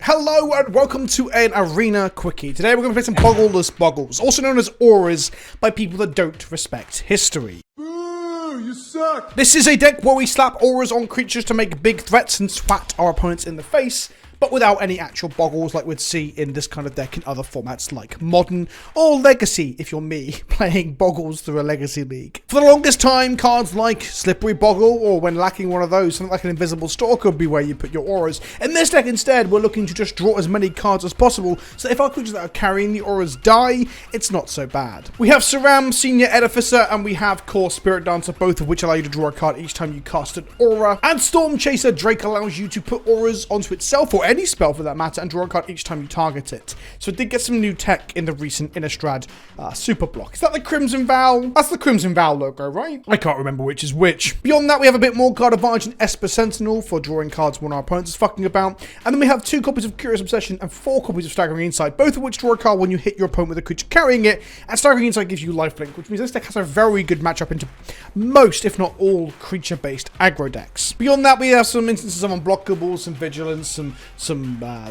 Hello and welcome to an Arena Quickie. Today we're going to play some Bogle-less Bogles, also known as auras by people that don't respect history. Boo, you suck! This is a deck where we slap auras on creatures to make big threats and swat our opponents in the face, but without any actual Bogles like we'd see in this kind of deck in other formats like Modern or Legacy, if you're me, playing Bogles through a Legacy League. For the longest time, cards like Slippery Boggle, or when lacking one of those, something like an Invisible Stalker would be where you put your auras. In this deck instead, we're looking to just draw as many cards as possible, so if our creatures that are carrying the auras die, it's not so bad. We have Saram, Senior Edificer, and we have Core Spirit Dancer, both of which allow you to draw a card each time you cast an aura. And Storm Chaser Drake allows you to put auras onto itself, or any spell for that matter, and draw a card each time you target it. So it did get some new tech in the recent Innistrad Super Block. Is that the Crimson Vow? That's the Crimson Vow logo, right? I can't remember which is which. Beyond that, we have a bit more card advantage in Esper Sentinel for drawing cards when our opponent is fucking about. And then we have 2 copies of Curious Obsession and 4 copies of Staggering Insight, both of which draw a card when you hit your opponent with a creature carrying it. And Staggering Insight gives you lifelink, which means this deck has a very good matchup into most, if not all, creature-based aggro decks. Beyond that, we have some instances of unblockables, some vigilance, some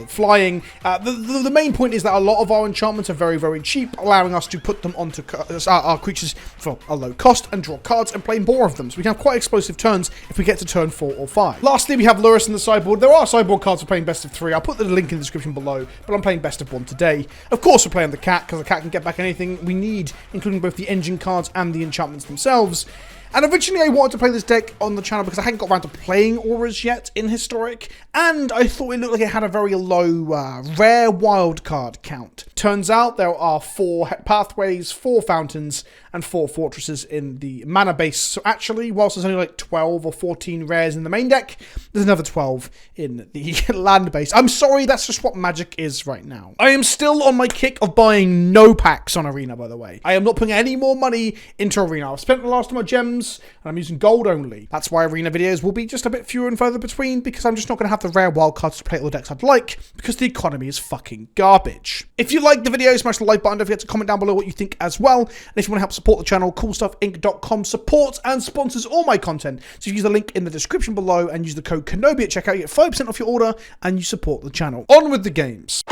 flying. The main point is that a lot of our enchantments are very, very cheap, allowing us to put them onto our creatures for a low cost and draw cards and play more of them. So we can have quite explosive turns if we get to turn 4 or 5. Lastly, we have Lurrus in the sideboard. There are sideboard cards for playing best of 3. I'll put the link in the description below, but I'm playing best of 1 today. Of course, we're playing the cat, because the cat can get back anything we need, including both the engine cards and the enchantments themselves. And originally I wanted to play this deck on the channel because I hadn't got around to playing auras yet in Historic, and I thought it looked like it had a very low rare wildcard count. Turns out there are 4 pathways, 4 fountains, and 4 fortresses in the mana base. So actually, whilst there's only like 12 or 14 rares in the main deck, there's another 12 in the land base. I'm sorry, that's just what Magic is right now. I am still on my kick of buying no packs on Arena, by the way. I am not putting any more money into Arena. I've spent the last of my gems, and I'm using gold only. That's why Arena videos will be just a bit fewer and further between, because I'm just not going to have the rare wildcards to play all the decks I'd like, because the economy is fucking garbage. If you like the video, smash the like button. Don't forget to comment down below what you think as well. And if you want to help support the channel, coolstuffinc.com supports and sponsors all my content. So you use the link in the description below and use the code Kenobi at checkout. You get 5% off your order and you support the channel. On with the games.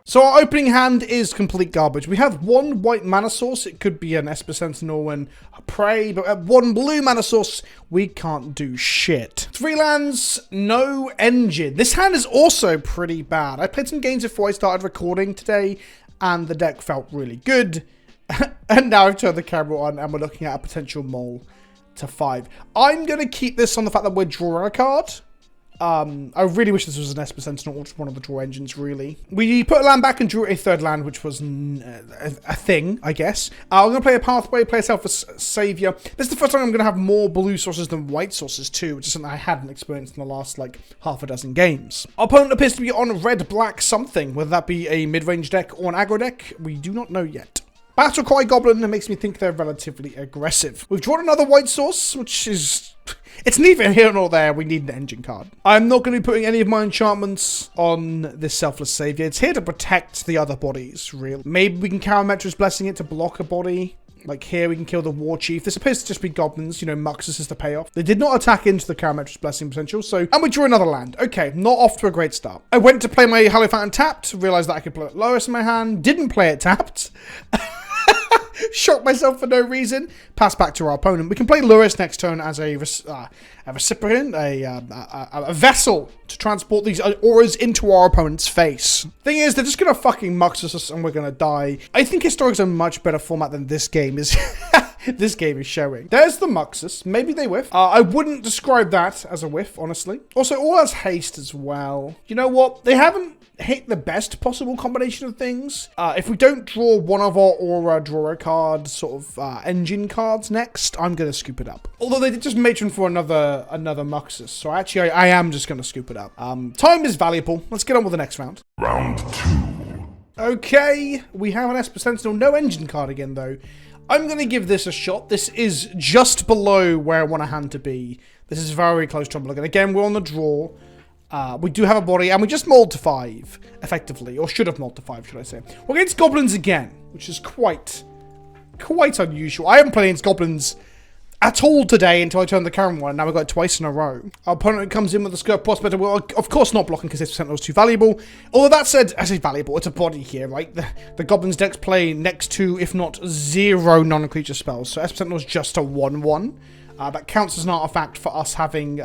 So our opening hand is complete garbage. We have 1 white mana source. It could be an Esper Sentinel and a Prey, but at 1 blue mana source, we can't do shit. 3 lands, no engine. This hand is also pretty bad. I played some games before I started recording today, and the deck felt really good. And now I've turned the camera on, and we're looking at a potential mole to 5. I'm going to keep this on the fact that we're drawing a card. I really wish this was an Esper Sentinel or just one of the draw engines, really. We put a land back and drew a 3rd land, which was a thing, I guess. I'm going to play a Pathway, play a Selfless Savior. This is the first time I'm going to have more blue sources than white sources, too, which is something I hadn't experienced in the last, like, half a dozen games. Our opponent appears to be on red-black something, whether that be a mid-range deck or an aggro deck, we do not know yet. Battle Cry Goblin, that makes me think they're relatively aggressive. We've drawn another white source, which is... It's neither here nor there. We need an engine card. I'm not going to be putting any of my enchantments on this Selfless Savior. It's here to protect the other bodies, really. Maybe we can Karametra's Blessing it to block a body. Like here, we can kill the War Chief. This appears to just be Goblins. You know, Muxus is the payoff. They did not attack into the Karametra's Blessing potential, so... And we drew another land. Okay, not off to a great start. I went to play my Hallowed Fountain tapped, realized that I could play it Lurrus in my hand. Didn't play it tapped. Shocked myself for no reason. Pass back to our opponent. We can play Lurrus next turn as a recipient, a vessel to transport these auras into our opponent's face. Thing is, they're just going to fucking Muxus us and we're going to die. I think Historic's a much better format than this game is. This game is showing. There's the Muxus. Maybe they whiff. I wouldn't describe that as a whiff, honestly. Also, all has haste as well. You know what? They haven't hit the best possible combination of things. If we don't draw one of our aura draw a card sort of engine cards next, I'm going to scoop it up. Although they did just matron for another Muxus, so actually I am just going to scoop it up. Time is valuable. Let's get on with the next round. Round 2. Okay, we have an Esper Sentinel. No engine card again, though. I'm going to give this a shot. This is just below where I want a hand to be. This is very close to Mulligan. Again, we're on the draw. We do have a body, and we just mulled to 5, effectively. Or should have mulled to 5, should I say. We're against Goblins again, which is quite unusual. I haven't played against Goblins at all today until I turned the camera on, and now we've got it twice in a row. Our opponent comes in with the Skirt Prospector. Well, of course not blocking because this Sentinel is too valuable. Although that said, I say valuable, it's a body here, right? The Goblins decks play next to, if not 0 non-creature spells. So Esper Sentinel is just a 1/1. That counts as an artifact for us having,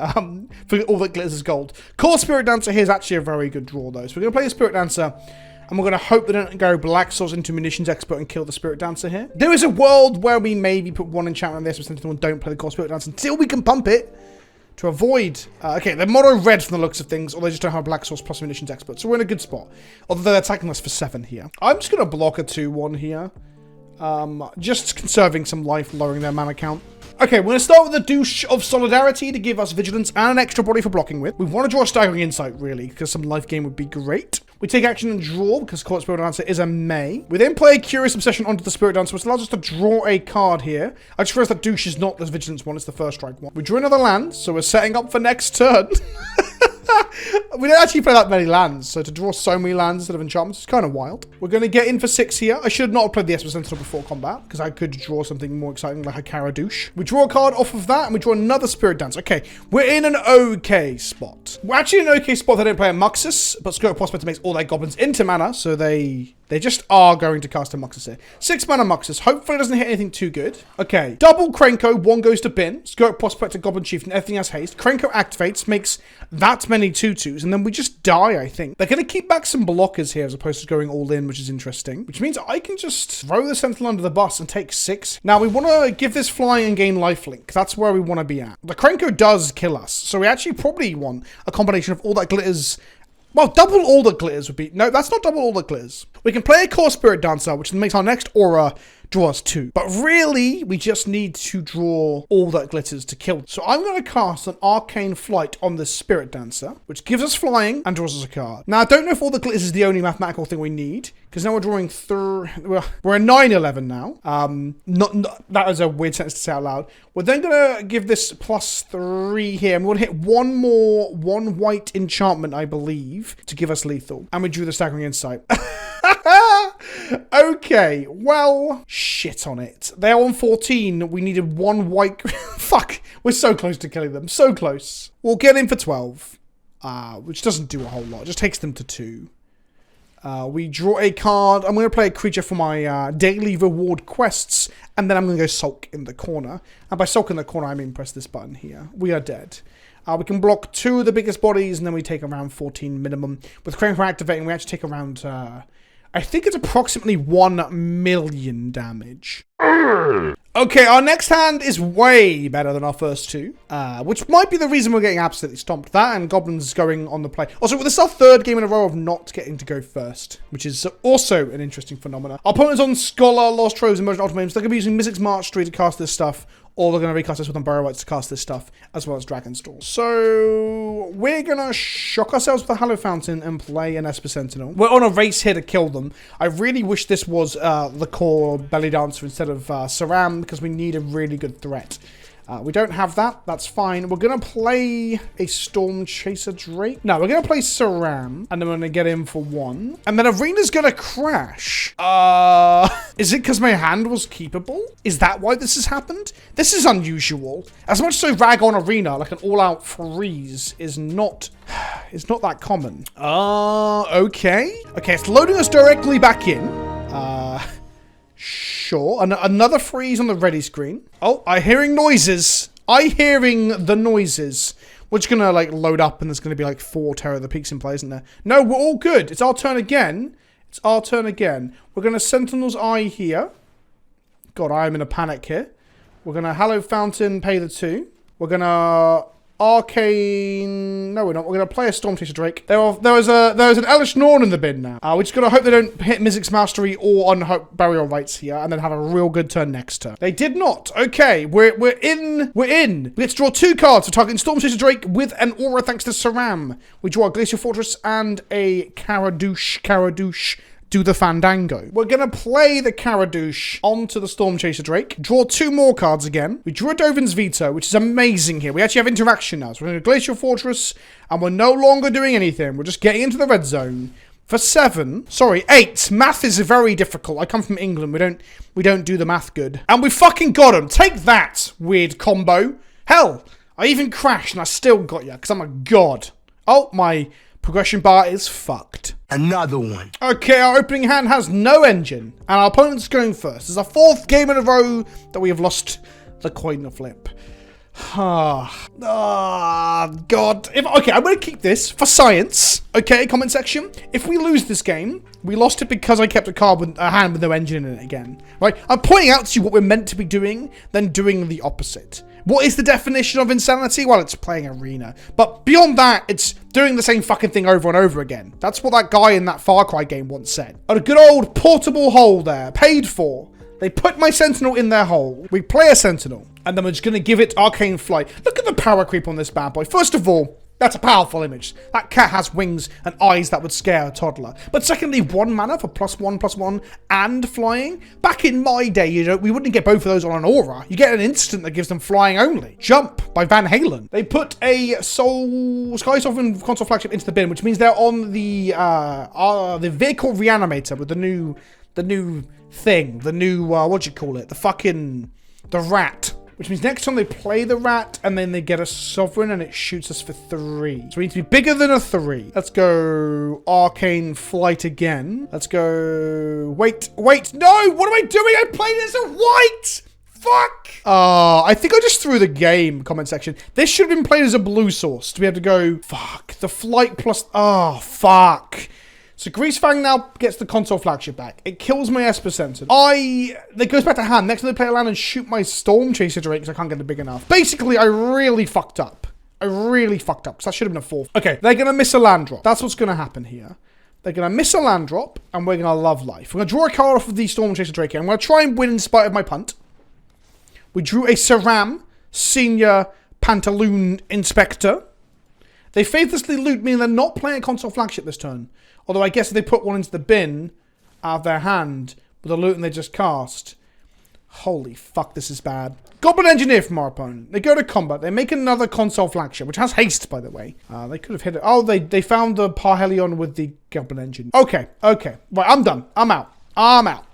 for all that glitters is gold. Core Spirit Dancer here is actually a very good draw though. So we're going to play the Spirit Dancer. And we're going to hope they don't go Black Source into Munitions Expert and kill the Spirit Dancer here. There is a world where we maybe put 1 enchantment on this Sentinel and don't play the core Spirit Dancer until we can pump it to avoid... okay, they're mono red from the looks of things, or they just don't have Black Source plus Munitions Expert. So we're in a good spot. Although they're attacking us for 7 here. I'm just going to block a 2/1 here. Just conserving some life, lowering their mana count. Okay, we're going to start with the Douche of Solidarity to give us Vigilance and an extra body for blocking with. We want to draw a Staggering Insight, really, because some life gain would be great. We take action and draw, because Court Spirit Dancer is a May. We then play Curious Obsession onto the Spirit Dancer, which allows us to draw a card here. I just realized that Douche is not the Vigilance one, it's the first strike one. We drew another land, so we're setting up for next turn. We don't actually play that many lands, so to draw so many lands instead of enchantments is kind of wild. We're going to get in for 6 here. I should not have played the Esper Sentinel before combat, because I could draw something more exciting like a Caradouche. We draw a card off of that, and we draw another Spirit Dance. Okay, we're in an okay spot. We're actually in an okay spot. They don't play a Muxus, but Skirt Prospector makes all their goblins into mana, so they just are going to cast a Muxus here. 6 mana Muxus. Hopefully it doesn't hit anything too good. Okay. Double Krenko. 1 goes to bin. Skirt Prospector, Goblin Chief, and everything has haste. Krenko activates, makes that many 2/2s, and then we just die, I think. They're going to keep back some blockers here as opposed to going all in, which is interesting. Which means I can just throw the Sentinel under the bus and take 6. Now, we want to give this flying and gain lifelink. That's where we want to be at. The Krenko does kill us, so we actually probably want a combination of all that glitters. Well, double all the glitters would be... No, that's not double all the glitters. We can play a Core Spirit Dancer, which makes our next aura draw us 2. But really, we just need to draw all that glitters to kill. So I'm going to cast an Arcane Flight on this Spirit Dancer, which gives us flying and draws us a card. Now, I don't know if all the glitters is the only mathematical thing we need, because now we're drawing we're a 9/11 now. That is a weird sentence to say out loud. We're then going to give this +3 here, and we're going to hit one more 1 white enchantment, I believe, to give us lethal. And we drew the Staggering Insight. Okay, well, shit on it. They're on 14. We needed 1 white. Fuck, we're so close to killing them. So close. We'll get in for 12, which doesn't do a whole lot. It just takes them to 2. We draw a card. I'm going to play a creature for my daily reward quests, and then I'm going to go sulk in the corner. And by sulk in the corner, I mean press this button here. We are dead. We can block 2 of the biggest bodies, and then we take around 14 minimum. With Krenko activating, we actually take around... I think it's approximately 1 million damage. Okay, our next hand is way better than our first 2, which might be the reason we're getting absolutely stomped. That and Goblins going on the play. Also, this is our 3rd game in a row of not getting to go first, which is also an interesting phenomenon. Our opponent's on Scholar, Lost Troves, Emergent Ultimatums. They're going to be using Mystic's March Tree to cast this stuff, or they're going to recast this with Unburial-Wights to cast this stuff, as well as Dragonstall. So, we're going to shock ourselves with a Hallow Fountain and play an Esper Sentinel. We're on a race here to kill them. I really wish this was the core Belly Dancer instead of Saram, because we need a really good threat. We don't have that. That's fine. We're going to play a Storm Chaser Drake. No, we're going to play Saram, and then we're going to get in for 1. And then Arena's going to crash. Is it because my hand was keepable? Is that why this has happened? This is unusual. As much as I rag on Arena, like an all-out freeze is not that common. Okay. Okay, it's loading us directly back in. Sure. Another freeze on the ready screen. Oh, I'm hearing noises. I'm hearing the noises. We're just going to, like, load up, and there's going to be, like, 4 Terror of the Peaks in play, isn't there? No, we're all good. It's our turn again. It's our turn again. We're going to Sentinel's Eye here. God, I am in a panic here. We're going to Hallow Fountain, pay the 2. We're going to... Arcane... No, we're not. We're going to play a Storm Chaser Drake. There was an Elish Norn in the bin now. We're just going to hope they don't hit Mystic's Mastery or Unburial-Wights here, and then have a real good turn next turn. They did not. Okay, we're in. We get to draw 2 cards for targeting Storm Chaser Drake with an aura thanks to Saram. We draw a Glacial Fortress and a Caradouche. Do the Fandango. We're going to play the Caradouche onto the Storm Chaser Drake. Draw 2 more cards again. We drew a Dovin's Veto, which is amazing here. We actually have interaction now. So we're going to Glacial Fortress, and we're no longer doing anything. We're just getting into the red zone. For 7. Sorry, 8. Math is very difficult. I come from England. We don't do the math good. And we fucking got him. Take that, weird combo. Hell, I even crashed and I still got you because I'm a god. Oh, my progression bar is fucked. Another one. Okay, our opening hand has no engine. And our opponent's going first. It's our 4th game in a row that we have lost the coin flip. God. Okay, I'm going to keep this for science. Okay, comment section. If we lose this game, we lost it because I kept a hand with no engine in it again. Right? I'm pointing out to you what we're meant to be doing, then doing the opposite. What is the definition of insanity? Well, it's playing arena. But beyond that, it's doing the same fucking thing over and over again. That's what that guy in that Far Cry game once said. A good old portable hole there, paid for. They put my Sentinel in their hole. We play a Sentinel, and then we're just going to give it Arcane Flight. Look at the power creep on this bad boy. First of all, that's a powerful image. That cat has wings and eyes that would scare a toddler. But secondly, 1 mana for +1/+1 and flying. Back in my day, we wouldn't get both of those on an aura. You get an instant that gives them flying only. Jump by Van Halen. They put a Sky Sovereign console flagship into the bin, which means they're on the vehicle Reanimator with the new thing, what do you call it? The rat. Which means next time they play the rat and then they get a sovereign and it shoots us for 3. So we need to be bigger than a 3. Let's go Arcane Flight again. Let's go... Wait, no! What am I doing? I played it as a white! Fuck! I think I just threw the game, comment section. This should have been played as a blue source to be able to go... Fuck. The flight plus... Oh, fuck. So Greasefang now gets the console flagship back. It kills my Esper Sentinel. That goes back to hand. Next time they play a land and shoot my Storm Chaser Drake because I can't get it big enough. Basically, I really fucked up. Because that should have been a 4th. Okay, they're going to miss a land drop. That's what's going to happen here. They're going to miss a land drop, and we're going to love life. We're going to draw a card off of the Storm Chaser Drake here. I'm going to try and win in spite of my punt. We drew a Saram Senior Pantaloon Inspector. They faithlessly loot me, and they're not playing a console flagship this turn. Although I guess if they put one into the bin out of their hand with the loot and they just cast. Holy fuck, this is bad. Goblin Engineer from our opponent. They go to combat. They make another console flagship, which has haste, by the way. They could have hit it. Oh, they found the Parhelion with the Goblin Engine. Okay. Right, I'm done. I'm out.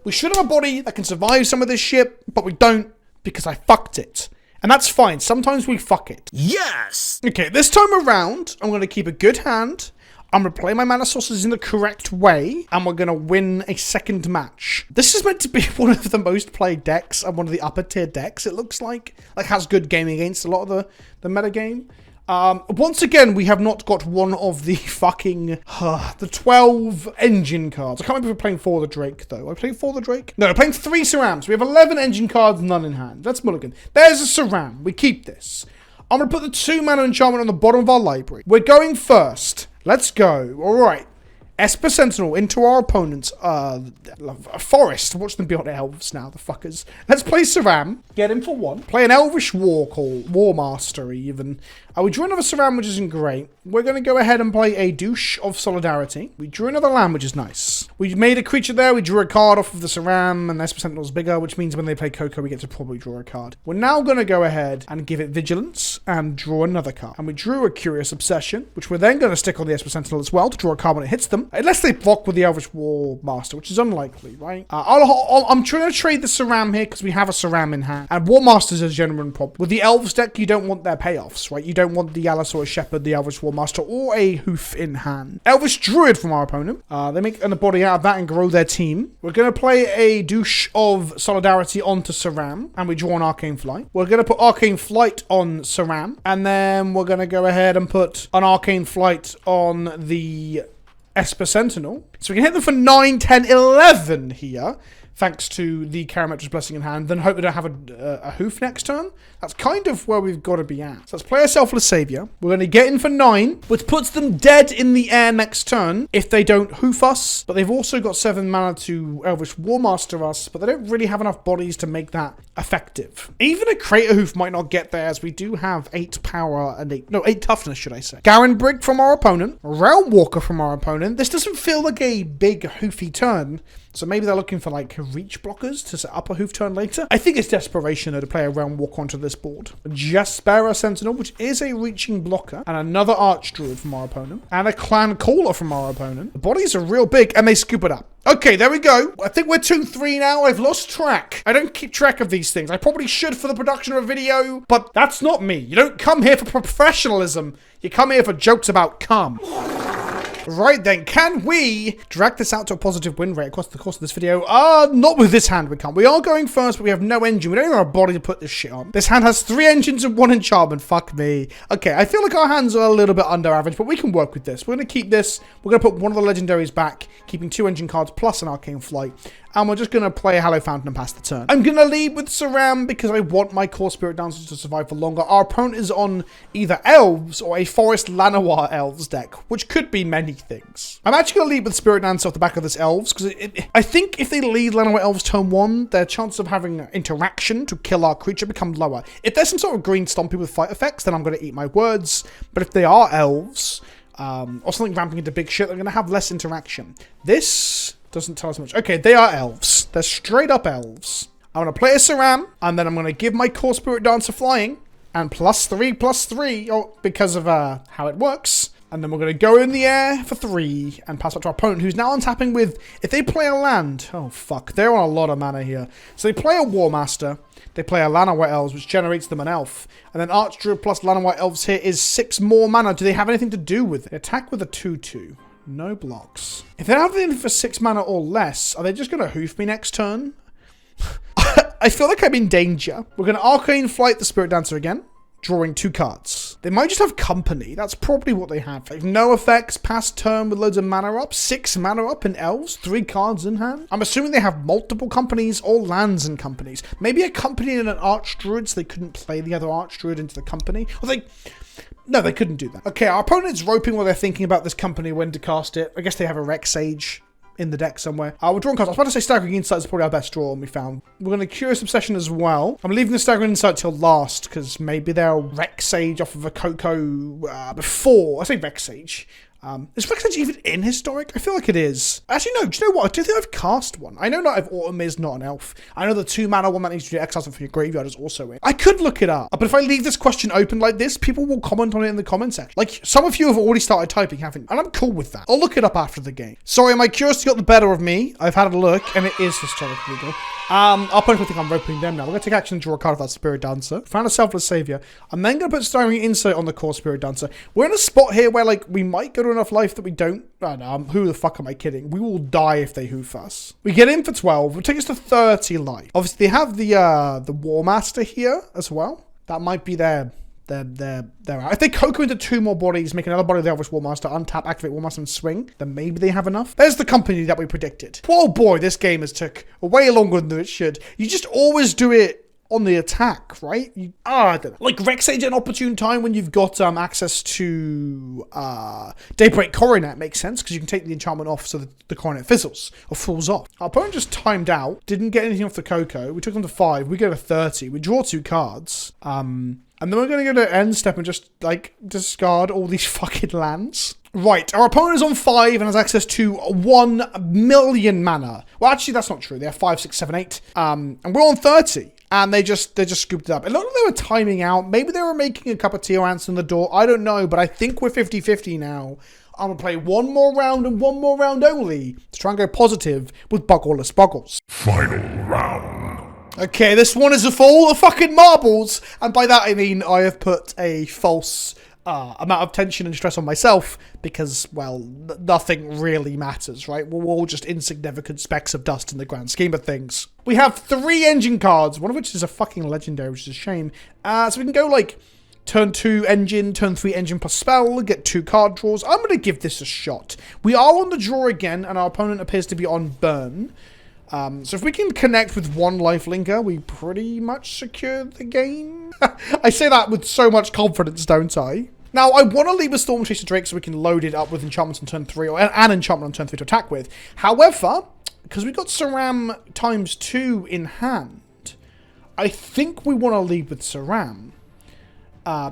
We should have a body that can survive some of this shit, but we don't because I fucked it. And that's fine. Sometimes we fuck it. Yes! Okay, this time around, I'm going to keep a good hand. I'm going to play my mana sources in the correct way, and we're going to win a second match. This is meant to be one of the most played decks, and one of the upper tier decks, it looks like. Like, has good gaming against a lot of the meta game. Once again, we have not got one of the fucking, the 12 engine cards. I can't remember if we're playing for the Drake, though. Are we playing for the Drake? No, we're playing 3 Sarams. We have 11 engine cards, none in hand. That's mulligan. There's a Saram. We keep this. I'm going to put the 2 mana enchantment on the bottom of our library. We're going first. Let's go. All right. Esper Sentinel into our opponent's forest. Watch them build elves now, the fuckers. Let's play Saram. Get him for 1. Play an Elvish War Master even. We drew another Saram, which isn't great. We're going to go ahead and play a Douche of Solidarity. We drew another land, which is nice. We made a creature there. We drew a card off of the Saram, and the Esper Sentinel's bigger, which means when they play Coco, we get to probably draw a card. We're now going to go ahead and give it Vigilance and draw another card. And we drew a Curious Obsession, which we're then going to stick on the Esper Sentinel as well to draw a card when it hits them. Unless they block with the Elvish War Master, which is unlikely, right? I'm trying to trade the Saram here because we have a Saram in hand. And War Master's a genuine problem. With the Elves deck, you don't want their payoffs, right? You don't want the Yalasaur Shepherd, the Elvish War Master, or a Hoof in hand. Elvish Druid from our opponent. They make a body out of that and grow their team. We're going to play a Douche of Solidarity onto Saram, and we draw an Arcane Flight. We're going to put Arcane Flight on Saram, and then we're going to go ahead and put an Arcane Flight on the Esper Sentinel. So we can hit them for 9, 10, 11 here, thanks to the Karametra's Blessing in hand, then hope we don't have a Hoof next turn. That's kind of where we've got to be at. So let's play a Selfless Savior. We're going to get in for 9, which puts them dead in the air next turn if they don't Hoof us. But they've also got 7 mana to Elvish War Master us, but they don't really have enough bodies to make that effective. Even a Crater Hoof might not get there, as we do have 8 power and 8 toughness, should I say. Garen Brigg from our opponent, Realm Walker from our opponent. This doesn't feel like a big Hoofy turn. So maybe they're looking for like reach blockers to set up a hoof turn later. I think it's desperation though to play a realm walk onto this board. Just spare a sentinel, which is a reaching blocker, and another archdruid from our opponent, and a clan caller from our opponent. The bodies are real big, and they scoop it up. Okay, there we go. I think we're 2-3 now. I've lost track. I don't keep track of these things. I probably should for the production of a video, but that's not me. You don't come here for professionalism. You come here for jokes about cum. Right then, can we drag this out to a positive win rate across the course of this video? Not with this hand we can't. We are going first, but we have no engine. We don't even have a body to put this shit on. This hand has 3 engines and 1 enchantment. Fuck me. Okay, I feel like our hands are a little bit under average, but we can work with this. We're going to keep this. We're going to put one of the legendaries back, keeping 2 engine cards plus an arcane flight. And we're just going to play a Hallow Fountain and pass the turn. I'm going to lead with Saram because I want my core Spirit Dancers to survive for longer. Our opponent is on either Elves or a Forest Llanowar Elves deck, which could be many things. I'm actually going to lead with Spirit Dancer off the back of this Elves because I think if they lead Llanowar Elves turn 1, their chance of having interaction to kill our creature become lower. If there's some sort of green stompy with fight effects, then I'm going to eat my words. But if they are Elves, or something ramping into big shit, they're going to have less interaction. This doesn't tell us much. Okay, they are Elves. They're straight up Elves. I'm going to play a Saram, and then I'm going to give my core Spirit Dancer flying, and +3/+3, because of how it works. And then we're going to go in the air for 3 and pass up to our opponent, who's now untapping with, if they play a land, oh fuck, they're on a lot of mana here. So they play a War Master, they play a Llanowar Elves, which generates them an elf. And then Archdruid plus Llanowar Elves here is 6 more mana. Do they have anything to do with it? They attack with a 2/2. No blocks. If they have anything for 6 mana or less, are they just going to hoof me next turn? I feel like I'm in danger. We're going to Arcane Flight the Spirit Dancer again, drawing 2 cards. They might just have company. That's probably what they have. Like no effects, pass turn with loads of mana up, 6 mana up in Elves, 3 cards in hand. I'm assuming they have multiple companies or lands and companies. Maybe a company and an Archdruid, so they couldn't play the other Archdruid into the company. Or no, they couldn't do that. Okay, our opponent's roping while they're thinking about this company, when to cast it. I guess they have a Rex Sage in the deck somewhere. We're drawing cards. I was about to say Staggering Insight is probably our best draw, and we found. We're going to Curious Obsession as well. I'm leaving the Staggering Insight till last, because maybe they're Rex Sage off of a Coco before. I say Rex Sage. Is Rex Sage even in Historic? I feel like it is. Actually, no. Do you know what? I do think I've cast one. I know Knight of Autumn is not an elf. I know the 2 mana one that needs to do exile from your graveyard is also in. I could look it up. But if I leave this question open like this, people will comment on it in the comment section. Like, some of you have already started typing, haven't you? And I'm cool with that. I'll look it up after the game. Sorry, my curiosity got the better of me. I've had a look, and it is historically good. Our opponent will think I'm roping them now. We're going to take action and draw a card of that Spirit Dancer. Found a Selfless Savior. I'm then going to put Staggering Insight on the core Spirit Dancer. We're in a spot here where, like, we might go to enough life that we don't. Oh, no, who the fuck am I kidding? We will die if they hoof us. We get in for 12. We'll take us to 30 life. Obviously, they have the War Master here as well. That might be their out. If they Coco into 2 more bodies, make another body of the Elvish War Master, untap, activate War Master, and swing, then maybe they have enough. There's the company that we predicted. Oh boy, this game has took way longer than it should. You just always do it on the attack, right? I don't know. Like Rex Sage at an opportune time when you've got access to Daybreak Coronet makes sense, because you can take the enchantment off so that the Coronet fizzles or falls off. Our opponent just timed out, didn't get anything off the Coco. We took them to 5. We go to 30. We draw 2 cards. And then we're going to go to end step and just, like, discard all these fucking lands. Right, our opponent is on 5 and has access to 1 million mana. Well, actually, that's not true. They have 5, 6, 7, 8. And we're on 30. And they just scooped it up. It looked like they were timing out. Maybe they were making a cup of tea or answering the door. I don't know, but I think we're 50-50 now. I'm going to play 1 more round and 1 more round only to try and go positive with Bogle-less Bogles. Final round. Okay, this one is a full of fucking marbles. And by that I mean I have put a false amount of tension and stress on myself because, well, nothing really matters, right? We're all just insignificant specks of dust in the grand scheme of things. We have 3 engine cards, one of which is a fucking legendary, which is a shame. So we can go, like, turn 2 engine, turn 3 engine plus spell, get 2 card draws. I'm going to give this a shot. We are on the draw again, and our opponent appears to be on burn. So if we can connect with 1 lifelinker, we pretty much secure the game. I say that with so much confidence, don't I? Now, I want to leave a Storm Chaser Drake so we can load it up with enchantments on turn 3, or an enchantment on turn 3 to attack with. However, because we've got Saram ×2 in hand, I think we want to lead with Saram.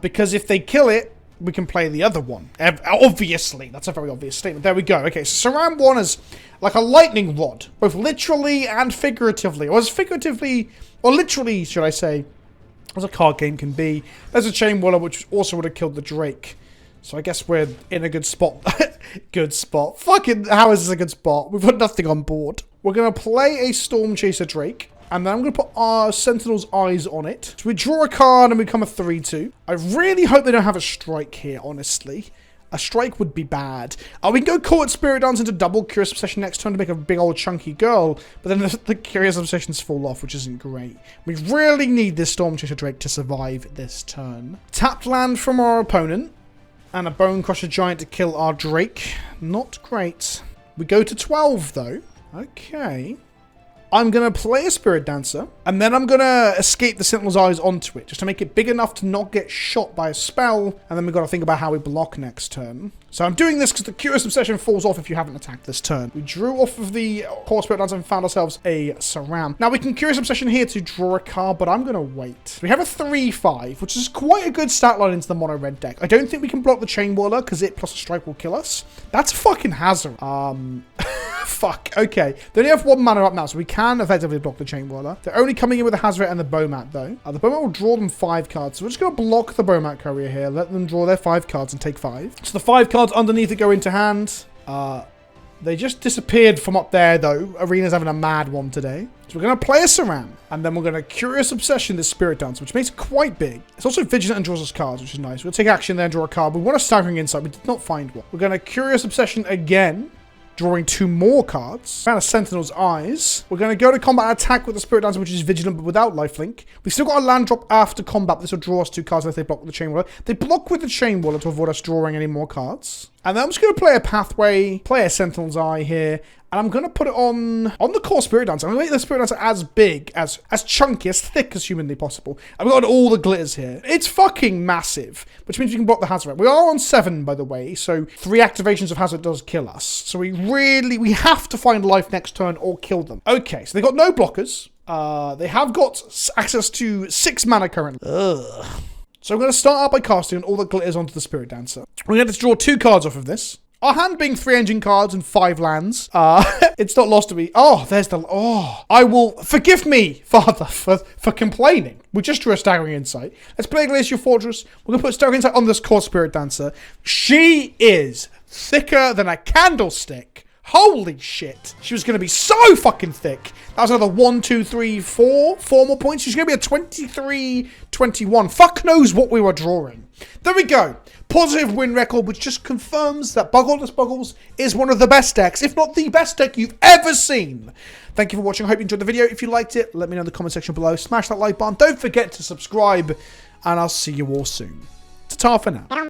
Because if they kill it, we can play the other one. Obviously, that's a very obvious statement. There we go. Okay, so Saram 1 is like a lightning rod, both literally and figuratively. Or as figuratively, or literally, should I say, as a card game can be. There's a Chain Whirler, which also would have killed the Drake. So I guess we're in a good spot. Good spot. Fucking, how is this a good spot? We've got nothing on board. We're going to play a Storm Chaser Drake. And then I'm going to put our Sentinel's Eyes on it. So we draw a card and we become a 3-2. I really hope they don't have a strike here, honestly. A strike would be bad. We can go Court Spirit Dance into double Curious Obsession next turn to make a big old chunky girl. But then the Curious Obsessions fall off, which isn't great. We really need this Storm Chaser Drake to survive this turn. Tapped land from our opponent. And a Bone Crusher Giant to kill our Drake. Not great. We go to 12, though. Okay. I'm going to play a Spirit Dancer, and then I'm going to escape the Sentinel's Eyes onto it, just to make it big enough to not get shot by a spell, and then we've got to think about how we block next turn. So I'm doing this because the Curious Obsession falls off if you haven't attacked this turn. We drew off of the Core Spirit Dancer and found ourselves a Saram. Now we can Curious Obsession here to draw a card, but I'm going to wait. We have a 3-5, which is quite a good stat line into the mono-red deck. I don't think we can block the Chain Whirler, because it plus a strike will kill us. That's a fucking hazard. Fuck. Okay. They only have 1 mana up now, so we can effectively block the Chain Whirler. They're only coming in with the Hazoret and the Bowmat, though. The Bowmat will draw them 5 cards, so we're just going to block the Bowmat Courier here, let them draw their 5 cards and take 5. So the 5 cards underneath it go into hand. They just disappeared from up there, though. Arena's having a mad one today. So we're going to play a Saram, and then we're going to Curious Obsession this Spirit Dancer, which makes it quite big. It's also Vigilant and draws us cards, which is nice. We'll take action there and draw a card. We want a Staggering Insight. We did not find one. We're going to Curious Obsession again, drawing 2 more cards. Found a Sentinel's Eyes. We're going to go to combat attack with the Spirit Dancer, which is Vigilant, but without lifelink. We've still got a land drop after combat. This will draw us 2 cards unless they block with the Chain Whirler. They block with the Chain Whirler to avoid us drawing any more cards. And then I'm just going to play a Pathway, play a Sentinel's Eye here, and I'm going to put it on the Core Spirit Dancer. I'm going to make the Spirit Dancer as big, as chunky, as thick as humanly possible. I've got all the glitters here. It's fucking massive, which means we can block the Hazoret. We are on 7, by the way, so 3 activations of Hazoret does kill us. So we have to find life next turn or kill them. Okay, so they've got no blockers. They have got access to 6 mana currently. Ugh. So I'm going to start out by casting all the glitters onto the Spirit Dancer. We're going to draw 2 cards off of this. Our hand being 3 engine cards and 5 lands. It's not lost to me. Oh, there's the... Oh, I will... Forgive me, Father, for complaining. We just drew a Staggering Insight. Let's play Glacier Fortress. We're going to put Staggering Insight on this Core Spirit Dancer. She is thicker than a candlestick. Holy shit. She was going to be so fucking thick. That was another 1, 2, 3, 4 more points. She's going to be a 23, 21. Fuck knows what we were drawing. There we go. Positive win record, which just confirms that Bogle-less Bogles is one of the best decks, if not the best deck you've ever seen. Thank you for watching. I hope you enjoyed the video. If you liked it, let me know in the comment section below. Smash that like button. Don't forget to subscribe, and I'll see you all soon. Ta-ta for now.